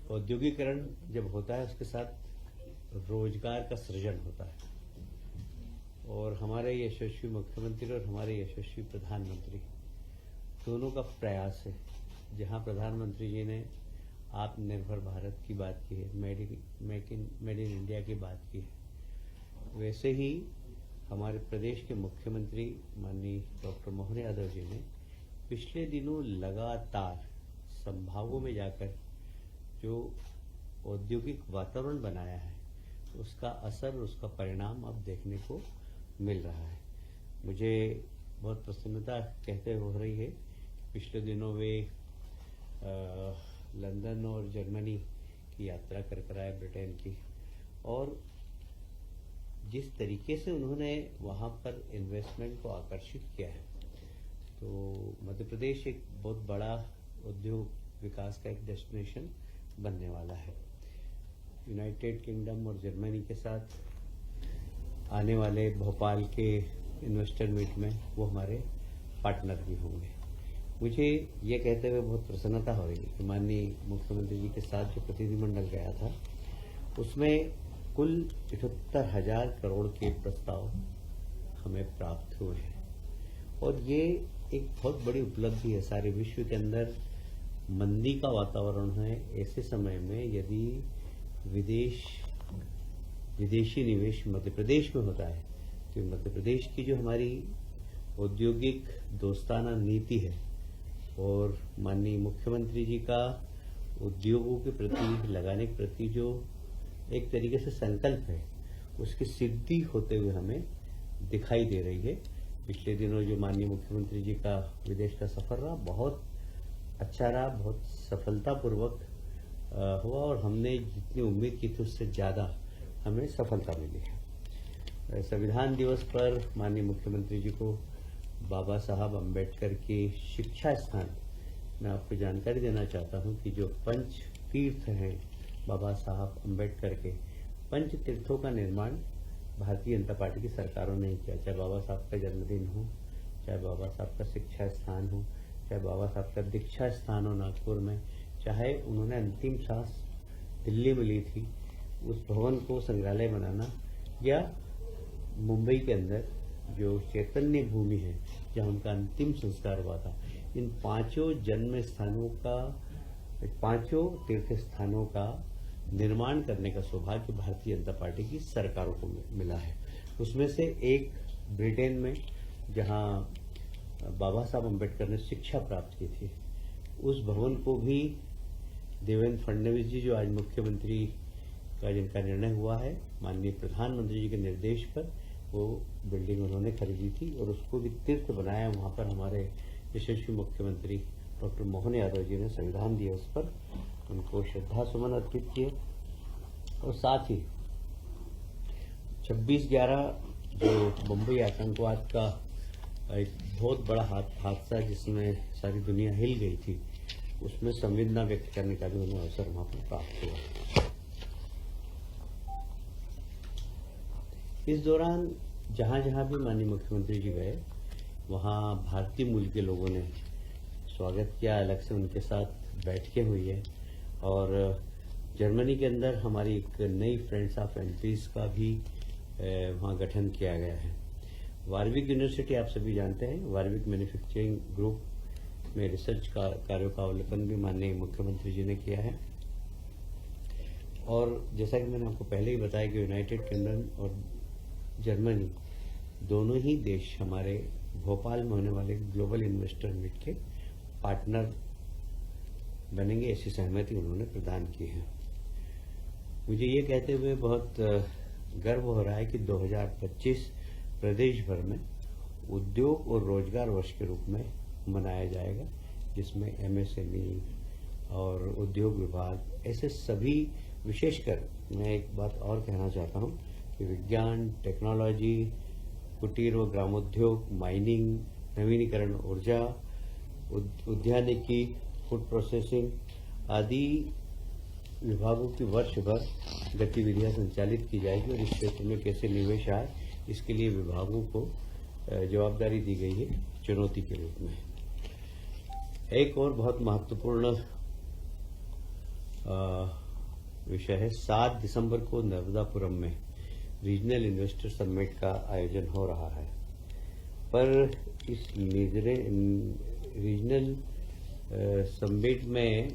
औद्योगिकरण जब होता है उसके साथ रोजगार का सृजन होता है और हमारे यशस्वी मुख्यमंत्री और हमारे यशस्वी प्रधानमंत्री दोनों का प्रयास है। जहां प्रधानमंत्री जी ने आत्मनिर्भर भारत की बात की है, मेड इन इंडिया की बात की है, वैसे ही हमारे प्रदेश के मुख्यमंत्री माननीय डॉक्टर मोहन यादव जी ने पिछले दिनों लगातार संभागों में जाकर जो औद्योगिक वातावरण बनाया है उसका असर, उसका परिणाम अब देखने को मिल रहा है। मुझे बहुत प्रसन्नता कहते हुए हो रही है। पिछले दिनों वे लंदन और जर्मनी की यात्रा कर आए, ब्रिटेन की, और जिस तरीके से उन्होंने वहाँ पर इन्वेस्टमेंट को आकर्षित किया है, तो मध्य प्रदेश एक बहुत बड़ा उद्योग विकास का एक डेस्टिनेशन बनने वाला है। यूनाइटेड किंगडम और जर्मनी के साथ आने वाले भोपाल के इन्वेस्टर मीट में वो हमारे पार्टनर भी होंगे। मुझे ये कहते हुए बहुत प्रसन्नता हो रही है कि माननीय मुख्यमंत्री जी के साथ जो प्रतिनिधिमंडल गया था उसमें कुल 78,000 करोड़ के प्रस्ताव हमें प्राप्त हुए हैं और ये एक बहुत बड़ी उपलब्धि है। सारे विश्व के अंदर मंदी का वातावरण है, ऐसे समय में यदि विदेशी निवेश मध्य प्रदेश में होता है तो मध्य प्रदेश की जो हमारी औद्योगिक दोस्ताना नीति है और माननीय मुख्यमंत्री जी का उद्योगों के प्रति लगाने के प्रति जो एक तरीके से संकल्प है, उसकी सिद्धि होते हुए हमें दिखाई दे रही है। पिछले दिनों जो माननीय मुख्यमंत्री जी का विदेश का सफर रहा, बहुत अच्छा रहा, बहुत सफलतापूर्वक हुआ और हमने जितनी उम्मीद की थी उससे ज़्यादा हमें सफलता मिली है। संविधान दिवस पर माननीय मुख्यमंत्री जी को बाबा साहब अम्बेडकर की शिक्षा स्थान, मैं आपको जानकारी देना चाहता हूं कि जो पंच तीर्थ हैं बाबा साहब अम्बेडकर के, पंच तीर्थों का निर्माण भारतीय जनता पार्टी की सरकारों ने ही किया। चाहे बाबा साहब का जन्मदिन हो, चाहे बाबा साहब का शिक्षा स्थान हो, चाहे बाबा साहब का दीक्षा स्थान हो नागपुर में, चाहे उन्होंने अंतिम सांस दिल्ली में ली थी, उस भवन को संग्रहालय बनाना, या मुंबई के अंदर जो चैतन्य भूमि है जहां उनका अंतिम संस्कार हुआ था, इन पांचों जन्म स्थानों का, पांचों तीर्थ स्थानों का निर्माण करने का सौभाग्य भारतीय जनता पार्टी की सरकारों को मिला है। उसमें से एक ब्रिटेन में जहां बाबा साहब अम्बेडकर ने शिक्षा प्राप्त की थी, उस भवन को भी देवेंद्र फडणवीस जी जो आज मुख्यमंत्री का जिनका निर्णय हुआ है, माननीय प्रधानमंत्री जी के निर्देश पर वो बिल्डिंग उन्होंने खरीदी थी और उसको भी तीर्थ बनाया। वहां पर हमारे यशस्वी मुख्यमंत्री डॉक्टर मोहन यादव जी ने संविधान दिवस पर उनको श्रद्धा सुमन अर्पित किए और साथ ही 26/11 जो मुंबई आतंकवाद का एक बहुत बड़ा हादसा जिसमें सारी दुनिया हिल गई थी, उसमें संवेदना व्यक्त करने का भी उन्हें अवसर वहां पर प्राप्त हुआ। इस दौरान जहां जहां भी माननीय मुख्यमंत्री जी गए वहां भारतीय मूल के लोगों ने स्वागत किया, अलग से उनके साथ बैठकें हुई है और जर्मनी के अंदर हमारी एक नई फ्रेंड्स ऑफ एमपीज का भी वहां गठन किया गया है। वार्विक यूनिवर्सिटी आप सभी जानते हैं, वार्विक मैन्युफैक्चरिंग ग्रुप में रिसर्च कार्यों का अवलोकन भी माननीय मुख्यमंत्री जी ने किया है। और जैसा कि मैंने आपको पहले ही बताया कि यूनाइटेड किंगडम और जर्मनी दोनों ही देश हमारे भोपाल में होने वाले ग्लोबल इन्वेस्टर मीट के पार्टनर बनेंगे, ऐसी सहमति उन्होंने प्रदान की है। मुझे ये कहते हुए बहुत गर्व हो रहा है कि 2025 प्रदेश भर में उद्योग और रोजगार वर्ष के रूप में मनाया जाएगा, जिसमें एमएसएमई और उद्योग विभाग ऐसे सभी, विशेषकर मैं एक बात और कहना चाहता हूं कि विज्ञान, टेक्नोलॉजी, कुटीर व ग्रामोद्योग, माइनिंग, नवीनीकरण ऊर्जा, उद्यानिकी, फूड प्रोसेसिंग आदि विभागों की वर्ष भर गतिविधियां संचालित की जाएगी और इस क्षेत्र में कैसे निवेश आए, इसके लिए विभागों को जवाबदारी दी गई है चुनौती के रूप में। एक और बहुत महत्वपूर्ण विषय है 7 दिसंबर को नर्मदापुरम में रीजनल इन्वेस्टर समिट का आयोजन हो रहा है। पर इस रीजनल समिट में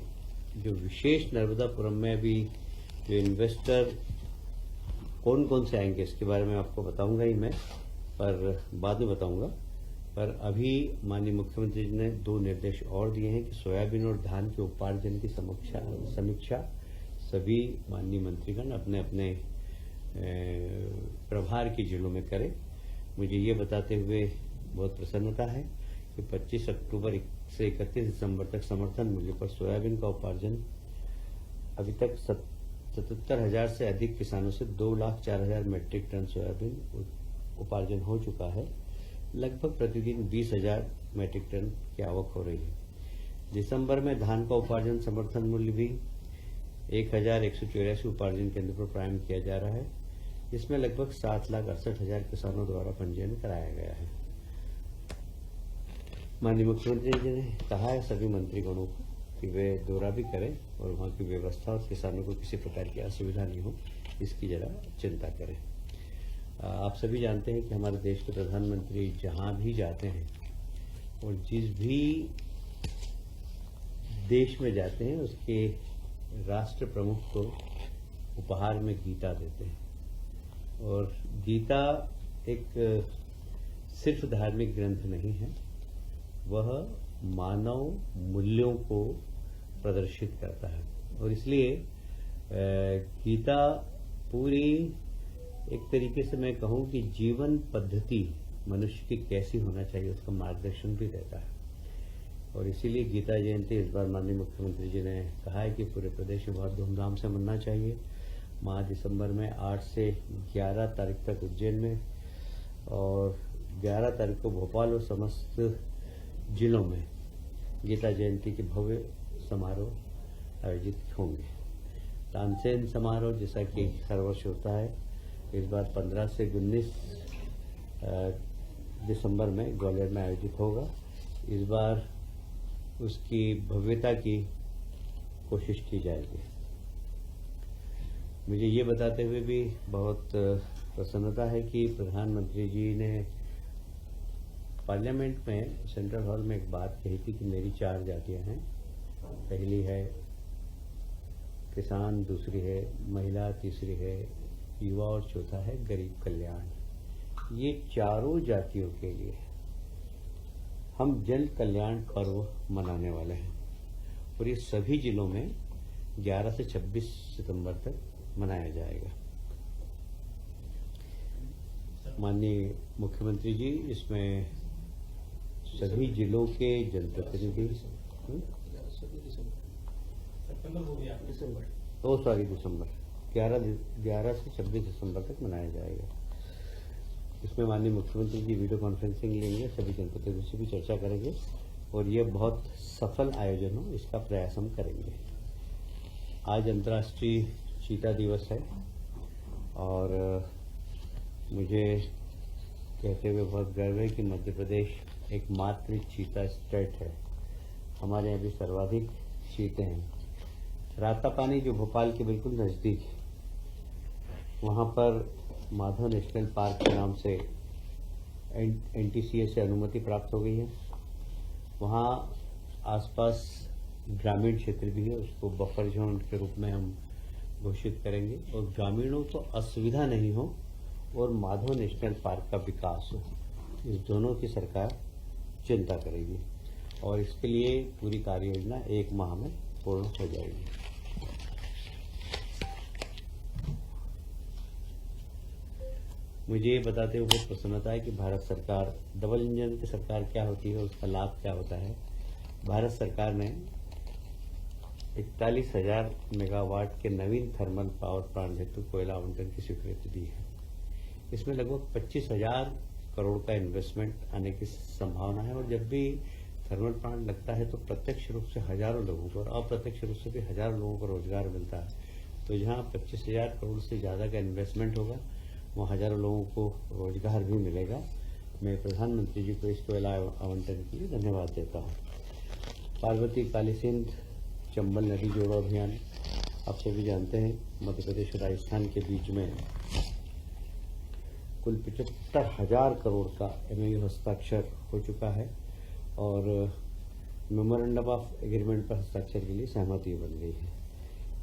जो विशेष नर्मदापुरम में अभी जो इन्वेस्टर कौन कौन से आएंगे इसके बारे में आपको बताऊंगा ही मैं, पर बाद में बताऊंगा। पर अभी माननीय मुख्यमंत्री जी ने 2 निर्देश और दिए हैं कि सोयाबीन और धान के उपार्जन की समीक्षा सभी माननीय मंत्रीगण अपने अपने प्रभार के जिलों में करें। मुझे ये बताते हुए बहुत प्रसन्नता है कि 25 अक्टूबर से 31 दिसंबर तक समर्थन मूल्य पर सोयाबीन का उपार्जन अभी तक 77,000 से अधिक किसानों से 2,04,000 मीट्रिक टन सोयाबीन उपार्जन हो चुका है। लगभग प्रतिदिन 20,000 मीट्रिक टन की आवक हो रही है। दिसंबर में धान का उपार्जन समर्थन मूल्य भी 1,184 उपार्जन केंद्र पर प्रारंभ किया जा रहा है। इसमें लगभग 7,68,000 किसानों द्वारा पंजीयन कराया गया है। माननीय मुख्यमंत्री जी ने कहा है सभी मंत्रीगणों को कि वे दौरा भी करें और वहां की व्यवस्था और किसानों को किसी प्रकार की असुविधा नहीं हो, इसकी जरा चिंता करें। आप सभी जानते हैं कि हमारे देश के प्रधानमंत्री जहां भी जाते हैं और जिस भी देश में जाते हैं उसके राष्ट्र प्रमुख को उपहार में गीता देते हैं। और गीता एक सिर्फ धार्मिक ग्रंथ नहीं है, वह मानव मूल्यों को प्रदर्शित करता है। और इसलिए गीता पूरी एक तरीके से मैं कहूं कि जीवन पद्धति मनुष्य की कैसी होना चाहिए उसका मार्गदर्शन भी देता है। और इसीलिए गीता जयंती इस बार माननीय मुख्यमंत्री जी ने कहा है कि पूरे प्रदेश में बहुत धूमधाम से मनाना चाहिए। माह दिसंबर में 8 से 11 तारीख तक उज्जैन में और 11 तारीख को भोपाल और समस्त जिलों में गीता जयंती के भव्य समारोह आयोजित होंगे। तानसेन समारोह जैसा कि हर वर्ष होता है, इस बार 15 से 19 दिसंबर में ग्वालियर में आयोजित होगा। इस बार उसकी भव्यता की कोशिश की जाएगी। मुझे ये बताते हुए भी बहुत प्रसन्नता है कि प्रधानमंत्री जी ने पार्लियामेंट में सेंट्रल हॉल में एक बात कही थी कि मेरी 4 जातियां हैं। पहली है किसान, दूसरी है महिला, तीसरी है युवा और चौथा है गरीब कल्याण। ये चारों जातियों के लिए हम जन कल्याण पर्व मनाने वाले हैं और ये सभी जिलों में 11 से 26 सितंबर तक मनाया जाएगा। माननीय मुख्यमंत्री जी इसमें सभी जिलों के जनप्रतिनिधि दिसंबर 11 से 26 दिसंबर तक मनाया जाएगा। इसमें माननीय मुख्यमंत्री जी वीडियो कॉन्फ्रेंसिंग लेंगे, सभी जनप्रतिनिधियों से भी चर्चा करेंगे और यह बहुत सफल आयोजन हो इसका प्रयास हम करेंगे। आज अंतर्राष्ट्रीय चीता दिवस है और मुझे कहते हुए बहुत गर्व है कि मध्य प्रदेश एकमात्र चीता स्टेट है। हमारे यहाँ भी सर्वाधिक चीते हैं। रातापानी जो भोपाल के बिल्कुल नजदीक है, वहाँ पर माधव नेशनल पार्क के नाम से NTCA से अनुमति प्राप्त हो गई है। वहाँ आसपास ग्रामीण क्षेत्र भी है, उसको बफर जोन के रूप में हम घोषित करेंगे और ग्रामीणों को असुविधा नहीं हो और माधव नेशनल पार्क का विकास हो, इस दोनों की सरकार चिंता करेगी और इसके लिए पूरी कार्य योजना 1 माह में पूर्ण हो जाएगी। मुझे ये बताते हुए बहुत प्रसन्नता है कि भारत सरकार डबल इंजन की सरकार क्या होती है, उसका लाभ क्या होता है। भारत सरकार ने 41,000 मेगावाट के नवीन थर्मल पावर प्लांट हेतु कोयला आवंटन की स्वीकृति दी है। इसमें लगभग 25,000 करोड़ का इन्वेस्टमेंट आने की संभावना है और जब भी थर्मल प्लांट लगता है तो प्रत्यक्ष रूप से हजारों लोगों को और अप्रत्यक्ष रूप से भी हजारों लोगों को रोजगार मिलता है। तो जहां 25,000 करोड़ से ज्यादा का इन्वेस्टमेंट होगा वहाँ हजारों लोगों को रोजगार भी मिलेगा। मैं प्रधानमंत्री जी को इस कोयला आवंटन के लिए धन्यवाद देता हूँ। पार्वती काली सिंध चंबल नदी जोड़ो अभियान आप सभी जानते हैं मध्य प्रदेश और राजस्थान के बीच में कुल 75,000 करोड़ का MOU हस्ताक्षर हो चुका है और मेमोरेंडम ऑफ एग्रीमेंट पर हस्ताक्षर के लिए सहमति बन गई है।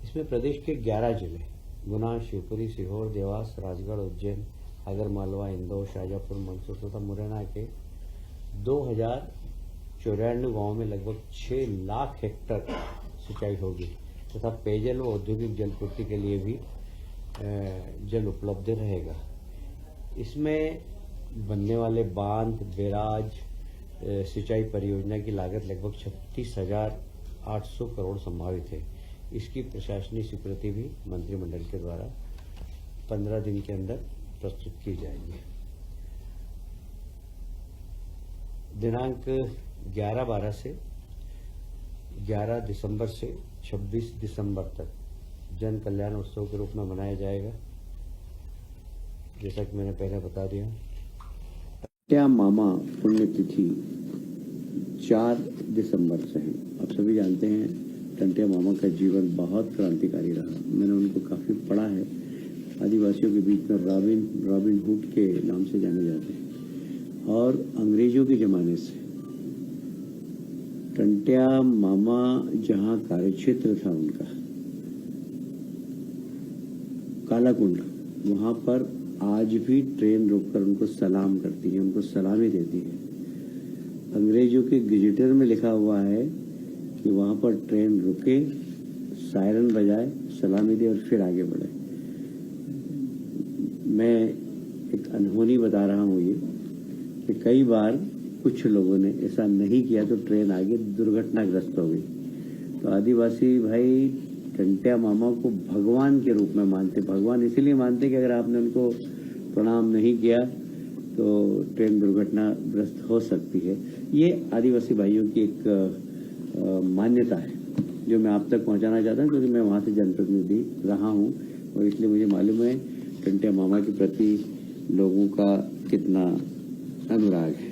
इसमें प्रदेश के 11 जिले गुना, शिवपुरी, सीहोर, देवास, राजगढ़, उज्जैन, आगरमालवा, इंदौर, शाजापुर, मंदसौर तथा मुरैना के 2094 गांवों में लगभग 6 लाख हेक्टेयर सिंचाई होगी तथा पेयजल व औद्योगिक जलपूर्ति के लिए भी जल उपलब्ध रहेगा। इसमें बनने वाले बांध, बैराज, सिंचाई परियोजना की लागत लगभग 36,800 करोड़ संभावित है। इसकी प्रशासनिक स्वीकृति भी मंत्रिमंडल के द्वारा 15 दिन के अंदर प्रस्तुत की जाएगी। दिनांक 11 दिसंबर से 26 दिसंबर तक जन कल्याण उत्सव के रूप में मनाया जाएगा। जैसा कि मैंने पहले बता दिया, टंट्या मामा पुण्यतिथि 4 दिसंबर से है। आप सभी जानते हैं टंट्या मामा का जीवन बहुत क्रांतिकारी रहा। मैंने उनको काफी पढ़ा है। आदिवासियों के बीच में रॉबिन हुड के नाम से जाने जाते हैं और अंग्रेजों के जमाने से टंट्या मामा जहां कार्यक्षेत्र था उनका कालाकुंड, वहां पर आज भी ट्रेन रोककर उनको सलाम करती है, उनको सलामी देती है। अंग्रेजों के गेजेटर में लिखा हुआ है कि वहां पर ट्रेन रुके, सायरन बजाए, सलामी दे और फिर आगे बढ़े। मैं एक अनहोनी बता रहा हूं ये कि कई बार कुछ लोगों ने ऐसा नहीं किया तो ट्रेन आगे दुर्घटनाग्रस्त हो गई। तो आदिवासी भाई टंट्या मामा को भगवान के रूप में मानते। भगवान इसीलिए मानते कि अगर आपने उनको प्रणाम नहीं किया तो ट्रेन दुर्घटनाग्रस्त हो सकती है। ये आदिवासी भाइयों की एक मान्यता है जो मैं आप तक पहुंचाना चाहता हूं, क्योंकि मैं वहां से जनप्रतिनिधि रहा हूं और इसलिए मुझे मालूम है टंट्या मामा के प्रति लोगों का कितना अनुराग है।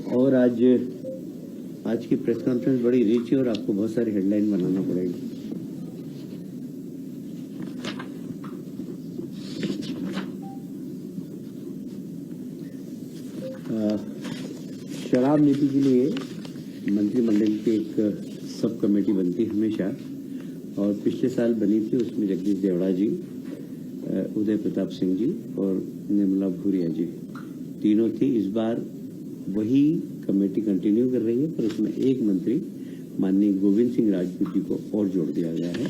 और आज की प्रेस कॉन्फ्रेंस बड़ी रिच है और आपको बहुत सारी हेडलाइन बनाना पड़ेगी। शराब नीति के लिए मंत्रिमंडल की एक सब कमेटी बनती है हमेशा, और पिछले साल बनी थी। उसमें जगदीश देवड़ा जी, उदय प्रताप सिंह जी और निर्मला भूरिया जी तीनों थी। इस बार वही कमेटी कंटिन्यू कर रही है, पर उसमें एक मंत्री माननीय गोविंद सिंह राजपूत जी को और जोड़ दिया गया है।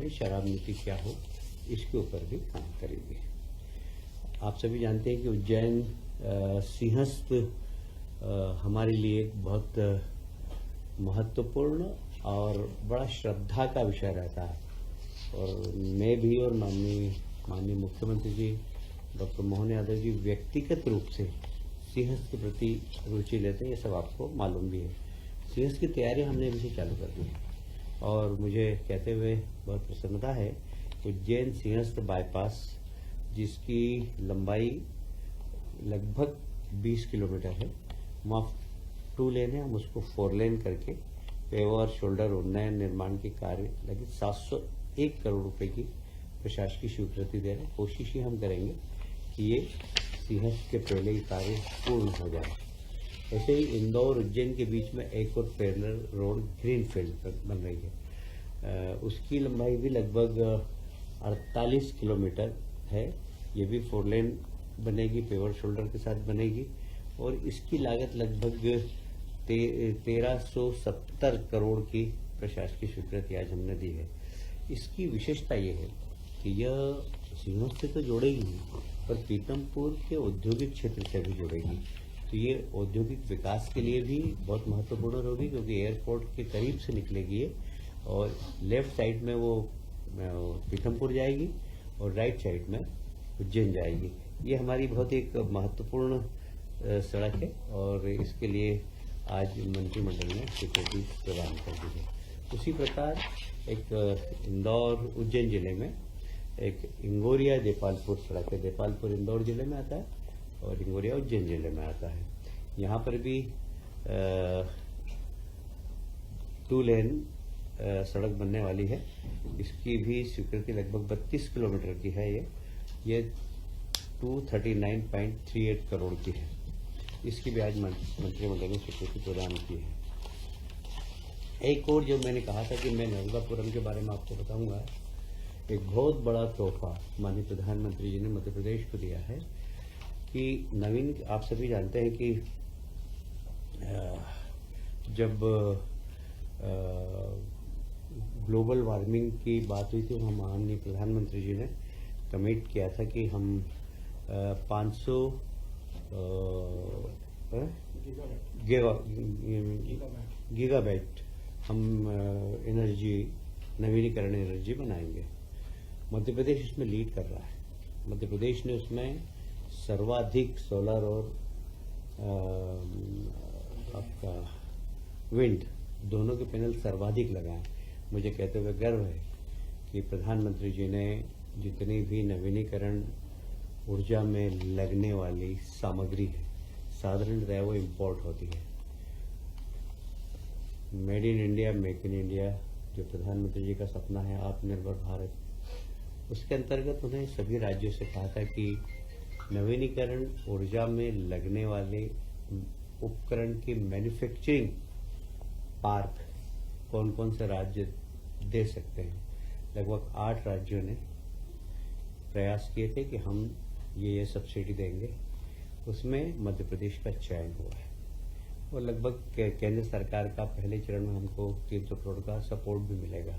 शराब नीति क्या हो, इसके ऊपर भी काम करेंगे। आप सभी जानते हैं कि उज्जैन सिंहस्थ हमारे लिए बहुत महत्वपूर्ण और बड़ा श्रद्धा का विषय रहता है। और मैं भी और माननीय मुख्यमंत्री जी डॉक्टर मोहन यादव जी व्यक्तिगत रूप से सिंहस्थ के प्रति रुचि लेते हैं, ये सब आपको मालूम भी है। सिंहस्थ की तैयारी हमने अभी से चालू कर दी है और मुझे कहते हुए बहुत प्रसन्नता है उज्जैन सिंहस्थ बाईपास, जिसकी लंबाई लगभग 20 किलोमीटर है, वहाँ 2 लेन है, हम उसको 4 लेन करके पेवर शोल्डर उन्नयन निर्माण के कार्य लगे 701 करोड़ रुपए की प्रशासकीय स्वीकृति दे रहे हैं। कोशिश ही हम करेंगे कि ये सिंहस्थ के पहले ही कार्य पूर्ण हो जाए। ऐसे ही इंदौर उज्जैन के बीच में एक और पैरेलल रोड ग्रीनफील्ड पर बन रही है। उसकी लंबाई भी लगभग 48 किलोमीटर है। ये भी 4 लेन बनेगी, पेवर शोल्डर के साथ बनेगी और इसकी लागत लगभग 1370 करोड़ की प्रशासकीय स्वीकृति आज हमने दी है। इसकी विशेषता ये है कि यह सिंहस्थ से तो जोड़ेगी ही, पर पीतमपुर के औद्योगिक क्षेत्र से भी जोड़ेगी। तो ये औद्योगिक विकास के लिए भी बहुत महत्वपूर्ण होगी, क्योंकि एयरपोर्ट के करीब से निकलेगी ये और लेफ्ट साइड में वो पीतमपुर जाएगी और राइट साइड में उज्जैन जाएगी। ये हमारी बहुत एक महत्वपूर्ण सड़क है और इसके लिए आज मंत्रिमंडल ने स्वीकृति प्रदान कर दी है। उसी प्रकार एक इंदौर उज्जैन जिले में एक इंगोरिया देपालपुर सड़क है। देपालपुर इंदौर जिले में आता है और इंगोरिया उज्जैन जिले में आता है। यहाँ पर भी 2 लेन सड़क बनने वाली है। इसकी भी स्वीकृति लगभग 32 किलोमीटर की है। ये 239.38 करोड़ की है। इसकी भी आज मंत्रिमंडल ने स्वीकृति प्रदान की है। एक और जो मैंने कहा था कि मैं नर्मदापुरम के बारे में आपको बताऊंगा, एक बहुत बड़ा तोहफा माननीय प्रधानमंत्री जी ने मध्य प्रदेश को दिया है कि नवीन, आप सभी जानते हैं कि जब ग्लोबल वार्मिंग की बात हुई थी, तो माननीय प्रधानमंत्री जी ने कमिट किया था कि हम 500 गीगावाट हम एनर्जी, नवीनीकरण एनर्जी बनाएंगे। मध्य प्रदेश इसमें लीड कर रहा है। मध्य प्रदेश ने उसमें सर्वाधिक सोलर और आपका विंड दोनों के पैनल सर्वाधिक लगाए। मुझे कहते हुए गर्व है कि प्रधानमंत्री जी ने जितनी भी नवीनीकरण ऊर्जा में लगने वाली सामग्री है, साधारणतः वो इम्पोर्ट होती है। Made in India, make in India जो प्रधानमंत्री जी का सपना है, आत्मनिर्भर भारत, उसके अंतर्गत उन्हें सभी राज्यों से कहा था कि नवीनीकरण ऊर्जा में लगने वाले उपकरण की मैन्युफैक्चरिंग पार्क कौन कौन से राज्य दे सकते हैं। लगभग 8 राज्यों ने प्रयास किए थे कि हम ये सब्सिडी देंगे। उसमें मध्य प्रदेश का चयन हुआ है और लगभग केंद्र सरकार का पहले चरण में हमको 300 करोड़ का सपोर्ट भी मिलेगा।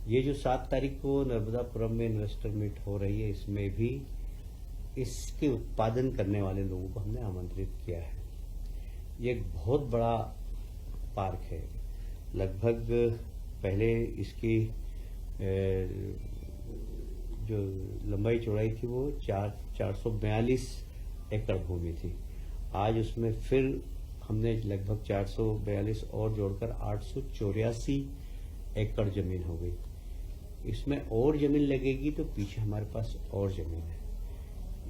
ये जो 7 तारीख को नर्मदापुरम में इन्वेस्टर मीट हो रही है, इसमें भी इसके उत्पादन करने वाले लोगों को हमने आमंत्रित किया है। ये एक बहुत बड़ा पार्क है। लगभग पहले इसकी जो लंबाई चौड़ाई थी वो 442 एकड़ भूमि थी। आज उसमें फिर हमने लगभग 442 और जोड़कर 884 एकड़ जमीन हो गई। इसमें और जमीन लगेगी तो पीछे हमारे पास और जमीन है।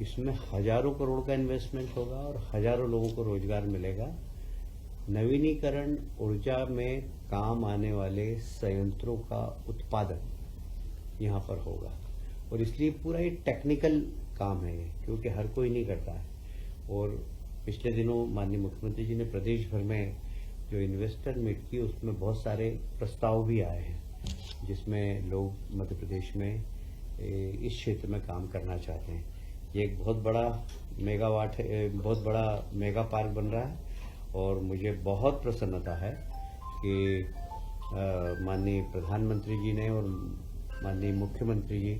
इसमें हजारों करोड़ का इन्वेस्टमेंट होगा और हजारों लोगों को रोजगार मिलेगा। नवीनीकरण ऊर्जा में काम आने वाले संयंत्रों का उत्पादन यहाँ पर होगा और इसलिए पूरा ये टेक्निकल काम है, क्योंकि हर कोई नहीं करता है। और पिछले दिनों माननीय मुख्यमंत्री जी ने प्रदेश भर में जो इन्वेस्टर मीट की, उसमें बहुत सारे प्रस्ताव भी आए हैं जिसमें लोग मध्य प्रदेश में इस क्षेत्र में काम करना चाहते हैं। ये एक बहुत बड़ा मेगावाट है, बहुत बड़ा मेगा पार्क बन रहा है और मुझे बहुत प्रसन्नता है कि माननीय प्रधानमंत्री जी ने और माननीय मुख्यमंत्री जी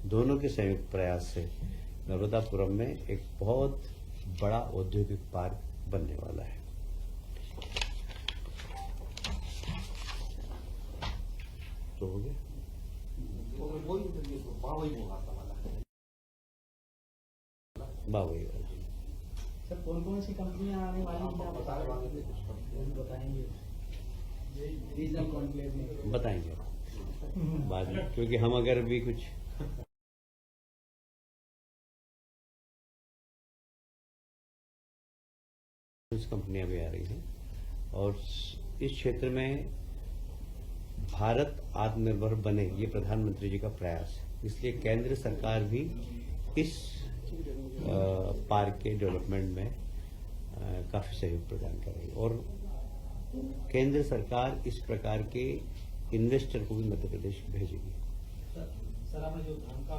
दोनों के संयुक्त प्रयास से नर्मदापुरम में एक बहुत बड़ा औद्योगिक पार्क बनने वाला है। तो हो गया। बावई वाला सर, कौन कौन सी कंपनियां आने वाली हैं बताएंगे? रीजनल कॉन्क्लेव में बताएंगे बाद में, क्योंकि हम अगर भी कुछ कंपनियां भी आ रही हैं और इस क्षेत्र में भारत आत्मनिर्भर बने, ये प्रधानमंत्री जी का प्रयास है। इसलिए केंद्र सरकार भी इस पार्क के डेवलपमेंट में काफी सहयोग प्रदान कर रही है और केंद्र सरकार इस प्रकार के इन्वेस्टर को भी मध्य प्रदेश भेजेगी। सर, हमें जो धान का